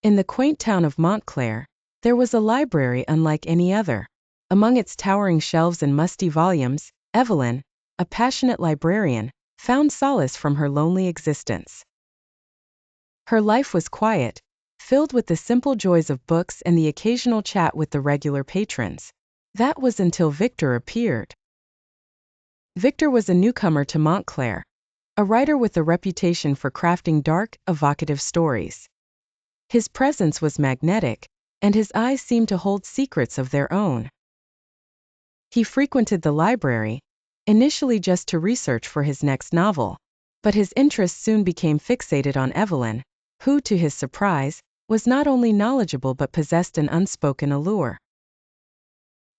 In the quaint town of Montclair, there was a library unlike any other. Among its towering shelves and musty volumes, Evelyn, a passionate librarian, found solace from her lonely existence. Her life was quiet, filled with the simple joys of books and the occasional chat with the regular patrons. That was until Victor appeared. Victor was a newcomer to Montclair, a writer with a reputation for crafting dark, evocative stories. His presence was magnetic, and his eyes seemed to hold secrets of their own. He frequented the library, initially just to research for his next novel, but his interest soon became fixated on Evelyn, who, to his surprise, was not only knowledgeable but possessed an unspoken allure.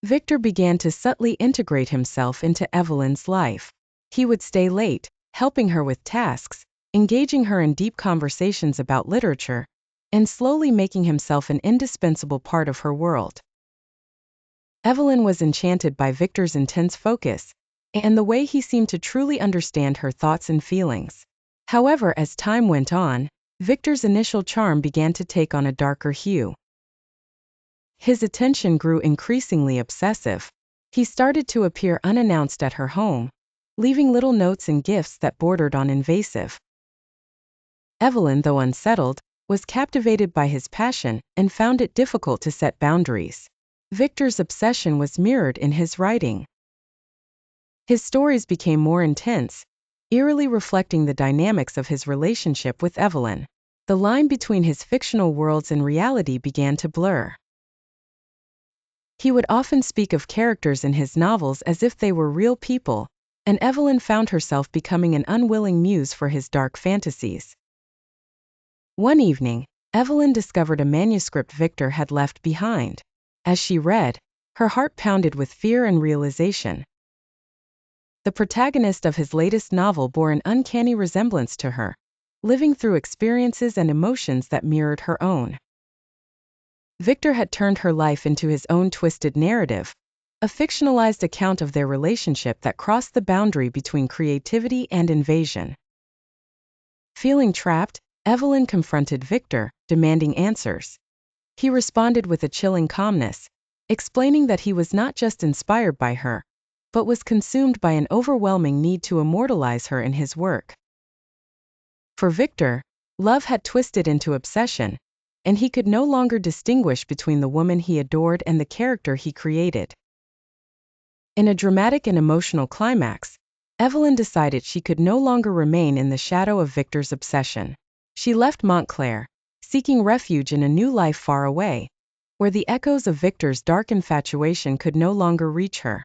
Victor began to subtly integrate himself into Evelyn's life. He would stay late, helping her with tasks, engaging her in deep conversations about literature, and slowly making himself an indispensable part of her world. Evelyn was enchanted by Victor's intense focus, and the way he seemed to truly understand her thoughts and feelings. However, as time went on, Victor's initial charm began to take on a darker hue. His attention grew increasingly obsessive. He started to appear unannounced at her home, leaving little notes and gifts that bordered on invasive. Evelyn, though unsettled, was captivated by his passion and found it difficult to set boundaries. Victor's obsession was mirrored in his writing. His stories became more intense, eerily reflecting the dynamics of his relationship with Evelyn. The line between his fictional worlds and reality began to blur. He would often speak of characters in his novels as if they were real people, and Evelyn found herself becoming an unwilling muse for his dark fantasies. One evening, Evelyn discovered a manuscript Victor had left behind. As she read, her heart pounded with fear and realization. The protagonist of his latest novel bore an uncanny resemblance to her, living through experiences and emotions that mirrored her own. Victor had turned her life into his own twisted narrative, a fictionalized account of their relationship that crossed the boundary between creativity and invasion. Feeling trapped, Evelyn confronted Victor, demanding answers. He responded with a chilling calmness, explaining that he was not just inspired by her, but was consumed by an overwhelming need to immortalize her in his work. For Victor, love had twisted into obsession, and he could no longer distinguish between the woman he adored and the character he created. In a dramatic and emotional climax, Evelyn decided she could no longer remain in the shadow of Victor's obsession. She left Montclair, seeking refuge in a new life far away, where the echoes of Victor's dark infatuation could no longer reach her.